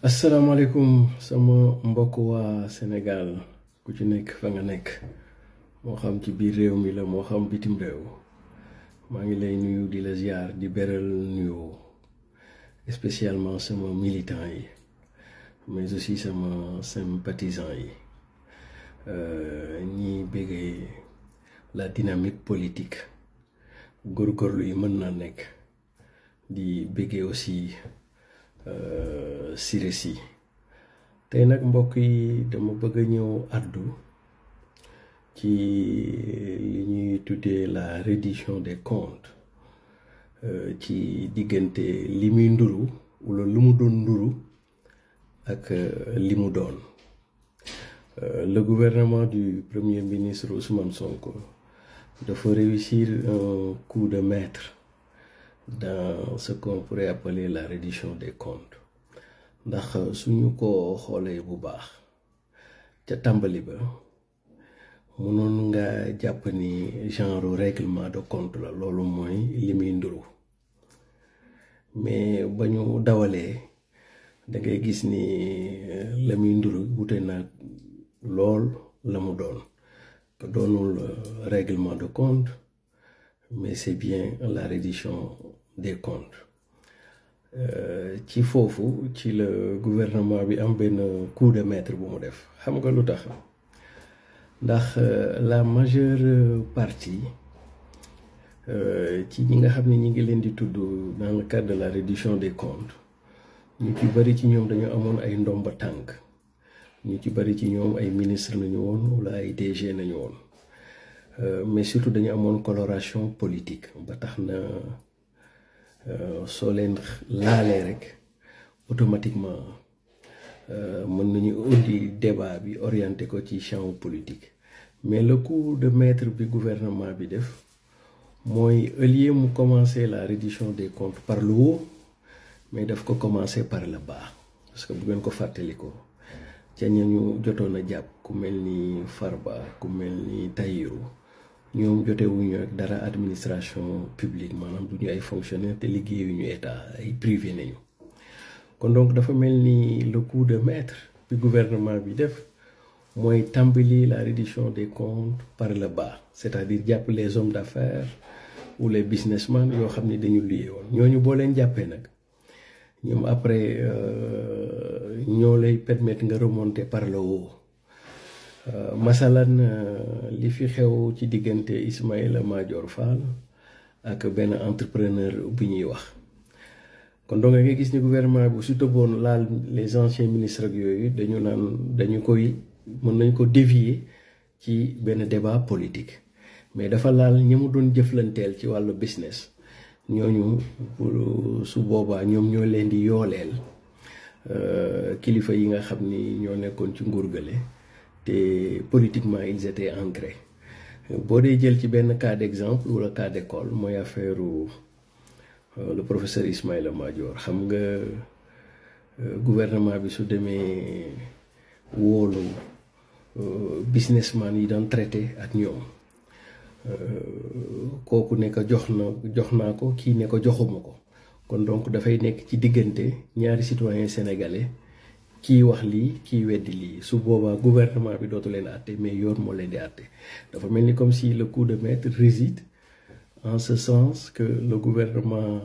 asalaamaaleykum sama mbokk waa Sénégal ku ci nekk fa nga nekk moo xam ci biir réew mi la moo xam bitim réew maa ngi lay nuyu di la ziar di beral nuyu spécialement sama militant yi mais aussi sama sympathisant yi ñi bëggee la dynamique politique góorgóorlu yi mën naa nekk di bëggee aussi Siré tey nag mbokk yi dama bëgg a ñëw àddu ci li ñuy tuddee la reddition des comptes ci diggante li muy nduru wala lu mu doon nduru ak li mu doon le gouvernement du premier ministre Ousmane Sonko dafa réussir un coup de maître dans ce qu'on pourrait appeler la reddition des comptes ndax suñu ko xoolee bu baax ca tàmbali ba mënoon nga jàpp ni genre règlement de compte la loolu mooy li muy nduru mais ba ñu dawalee da ngay gis ni la muy nduru wute na lool la mu doon doonul règlement de compte mais c'est bien la reddition des comptes ci foofu ci le gouvernement bi am benn coup de maître bu mu def xam nga lu tax ndax la majeure partie ci ñi nga xam ne ñi ngi leen di tudd dans le cadre de la reddition des comptes ñu ci bari ci ñoom dañu amoon ay ndomba tànk ñu ci bari ci ñoom ay ministre nañu woon wala ay DG nañu woon mais surtout dañu amoon coloration politique ba tax na soo leen laalee rek automatiquement mën nañu indi débat bi orienté ko ci champ politique mais le coup de maître bi gouvernement bi def mooy au lieu mu commencer la reddition des comptes par le haut mais daf ko commencer par le bas parce que bu ngeen ko fàttali ko ca ñu jotoon a jàpp ku mel ni Farba ku mel ni Tahirou ñoom jotewuñu ak dara administration publique maanaam du ñu ay fonctionnaire te liggéeyuñu état ay privé nañu kon donc dafa mel ni le coup de maître bi gouvernement bi def mooy tàmbali la reddition des comptes par le bas c'est-à-dire jàpp les hommes d'affaires ou les businessmen yoo xam ne dañu luyee woon ñooñu boo leen jàppee nag ñoom après ñoo lay permettre nga remonter par le haut masalan li fi xew ci diggante Ismaïla Madior Fall ak benn entrepreneur bi ñuy wax kon donc nga gis ni gouvernement bu su tëboon laal les anciens ministres ak yooyu dañu naan dañu koy mën nañ ko dévier ci benn débat politique mais dafa laal ñi mu doon jëflanteel ci wàllu business ñooñu su boobaa ñoom ñoo leen di yooleel kilifa yi nga xam ni ñoo nekkoon ci nguur gale te politiquement ils étaient ancrés boo dee jël ci benn cas d'exemple wala cas d'école mooy affaire le professeur Ismaïla Madior xam nga gouvernement bi su demee wóolu businessman yi doon traité ak ñoom kooku ne ko jox naa ko kii ne ko joxuma ko kon donc dafay nekk ci diggante ñaari citoyen sénégalais kii wax lii kii weddi lii su boobaa gouvernement bi dootu leen àtte mais yoon moo leen di àtte dafa mel ni comme si le coup de maître réside en ce sens que le gouvernement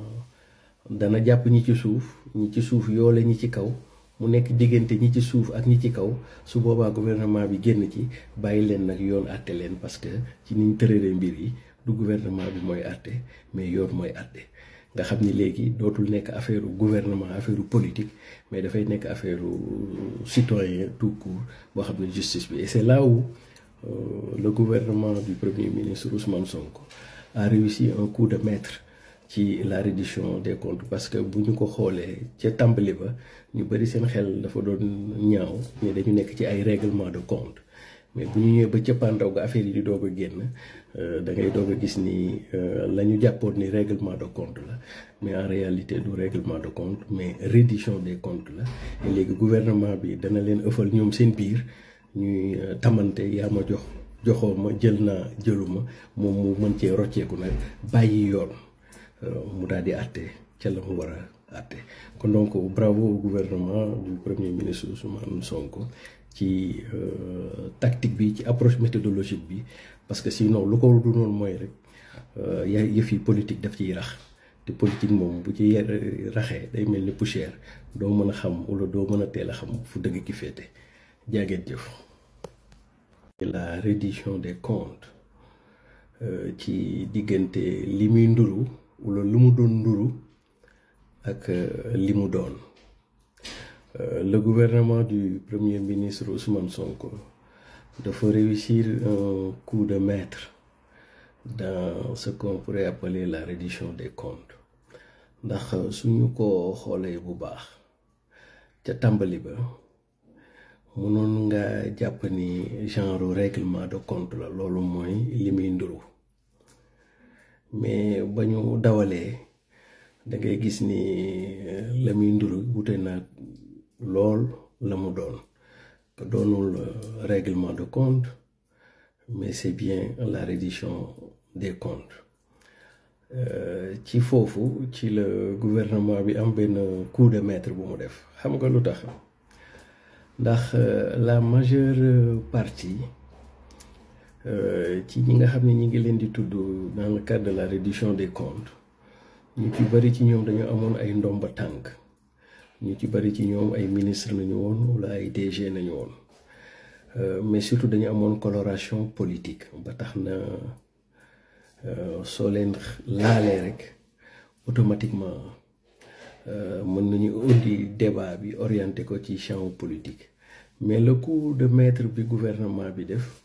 dana jàpp ñi ci suuf yoole ñi ci kaw mu nekk diggante ñi ci suuf ak ñi ci kaw su boobaa gouvernement bi génn ci bàyyi leen nag yoon àtte leen parce que ci niñ tërëree mbir yi du gouvernement bi mooy àtte mais yoon mooy àtte nga xam ni léegi dootul nekk affaire gouvernement affaire politique mais dafay nekk affaire citoyen tout court boo xam ne justice bi et c'est là où le gouvernement du premier ministre Ousmane Sonko a réussi un coup de maître ci la reddition des comptes parce que bu ñu ko xoolee ca tàmbali ba ñu bari seen xel dafa doon ñaaw mais dañu nekk ci ay règlement de compte mais bu ñu ñëwee ba cëppaandaw ga affaire yi di doog a génn da ngay doog a gis ni la ñu jàppoon ni règlement de compte la mais en réalité du règlement de compte mais reddition des comptes la et léegi gouvernement bi dana leen ëffal ñoom seen biir ñuy tamante yaa ma joxoo ma jël naa jëluma moom mu mën cee rocceeku nag bàyyi yoon mu daal di àtte ca la mu war a àtte kon donc bravo au gouvernement du premier ministre Ousmane Sonko ci tactique bi ci approche méthodologique bi parce que sinon lu ko du noonu mooy rek yëf yi politique daf ciy rax te politique moom bu ci raxee day mel ni poussière doo mën a xam wala doo mën a teel a xam fu dëgg ki féete jaageen jëf. La reddition des comptes ci diggante li muy nduru wala lu mu doon nduru ak li mu doon le gouvernement du premier ministre Ousmane Sonko dafa réussir un coup de maître dans ce qu'on pourrait appeler la reddition des comptes ndax suñu ko xoolee bu baax ca tàmbali ba mënoon nga jàpp ni genre règlement de compte la loolu mooy li muy nduru mais ba ñu dawalee da ngay gis ni la muy nduru wute na lool la mu doon doonul règlement de compte mais c'est bien la reddition des comptes ci foofu ci le gouvernement bi am benn coup de maître bu mu def xam nga lu tax ndax la majeure partie ci ñi nga xam ne ñi ngi leen di tudd dans le cadre de la reddition des comptes ñu ci bari ci ñoom dañu amoon ay ndomba tànk ñu ci bari ci ñoom ay ministre nañu woon wala ay DG nañu woon mais surtout dañu amoon coloration politique ba tax na soo leen laalee rek automatiquement mën nañu indi débat bi orienté ko ci champ politique mais le coup de maître bi gouvernement bi def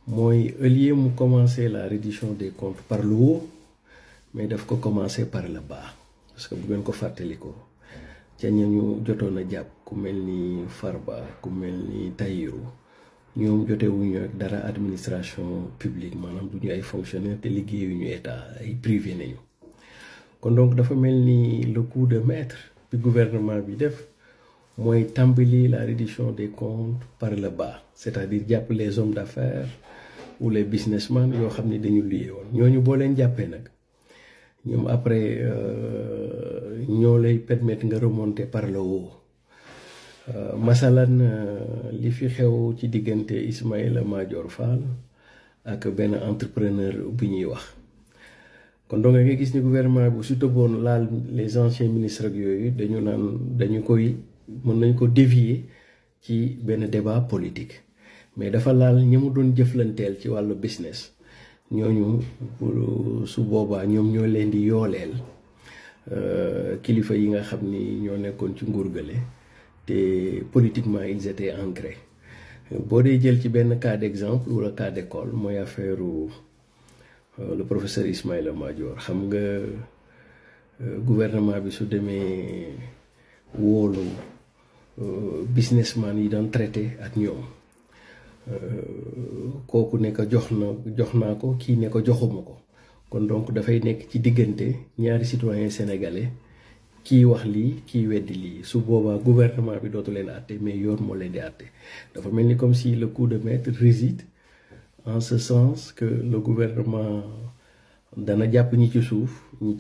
mooy au lieu mu commencer la reddition des comptes par le haut mais daf ko commencer par le bas parce que bu ngeen ko fàttaliko ca ñu jotoon a jàpp ku mel ni Farba ku mel ni Tahirou ñoom jotewuñu ak dara administration publique maanaam du ñu ay fonctionnaire te liggéeyuñu état ay privé nañu kon donc dafa mel ni le coup de maître bi gouvernement bi def mooy tàmbali la reddition des comptes par le bas c'est-à-dire jàpp les hommes d'affaires ou les businessmen yoo xam ne dañu luyee woon ñooñu boo leen jàppee nag ñoom après ñoo lay permettre nga remonter par le haut masalan li fi xew ci diggante Ismaïla Madior Fall ak benn entrepreneur bu ñuy wax kon donc nga gis ni gouvernement bu su tëboon laal les anciens ministres ak yooyu dañu naan dañu koy mën nañ ko dévier ci benn débat politique mais dafa laal ñi mu doon jëflanteel ci wàllu business ñooñu su boobaa ñoom ñoo leen di yooleel kilifa yi nga xam ni ñoo nekkoon ci nguur gale te politiquement ils étaient ancrés boo dee jël ci benn cas d'exemple wala cas d'école mooy affaire le professeur Ismaïla Madior xam nga gouvernement bi su demee wóolu businessman yi doon traité ak ñoom kooku ne ko jox naa ko kii ne ko joxuma ko kon donc dafay nekk ci diggante ñaari citoyen sénégalais kii wax lii kii weddi lii su boobaa gouvernement bi dootu leen àtte mais yoon moo leen di àtte dafa mel ni comme si le coup de maître réside en ce sens que le gouvernement dana jàpp ñi ci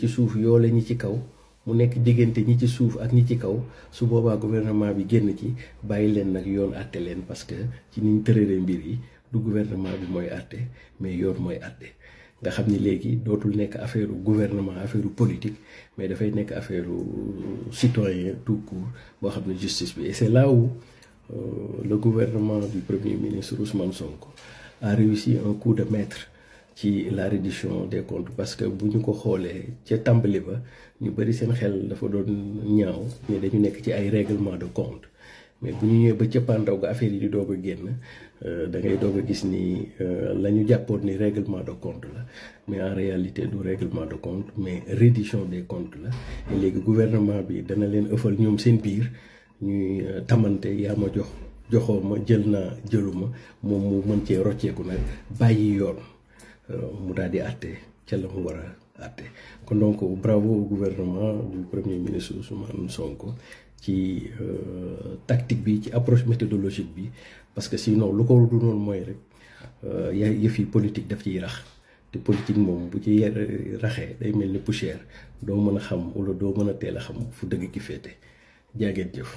suuf yoole ñi ci kaw mu nekk diggante ñi ci suuf ak ñi ci kaw su boobaa gouvernement bi génn ci bàyyi leen nag yoon àtte leen parce que ci niñ tërëree mbir yi du gouvernement bi mooy àtte mais yoon mooy àtte nga xam ni léegi dootul nekk affaire gouvernement affaire politique mais dafay nekk affaire citoyen tout court boo xam ne justice bi et c'est là où le gouvernement du premier ministre Ousmane Sonko a réussi un coup de maître ci la reddition des comptes parce que bu ñu ko xoolee ca tàmbali ba ñu bari seen xel dafa doon ñaaw mais dañu nekk ci ay règlement de compte mais bu ñu ñëwee ba cëppaandaw ga affaire yi di doog a génn da ngay doog a gis ni la ñu jàppoon ni règlement de compte la mais en réalité du règlement de compte mais reddition des comptes la et léegi gouvernement bi dana leen ëffal ñoom seen biir ñuy tamante yaa ma joxoo ma jël naa jëluma moom mu mën cee rocceeku nag bàyyi yoon mu daal di àtte ca la mu war a àtte kon donc bravo au gouvernement du premier ministre Ousmane Sonko ci tactique bi ci approche méthodologique bi parce que sinon lu ko du noonu mooy rek yëf yi politique daf ciy rax te politique moom bu ci raxee day mel ni poussière doo mën a xam wala doo mën a teel a xam fu dëgg ki féete jaageen jëf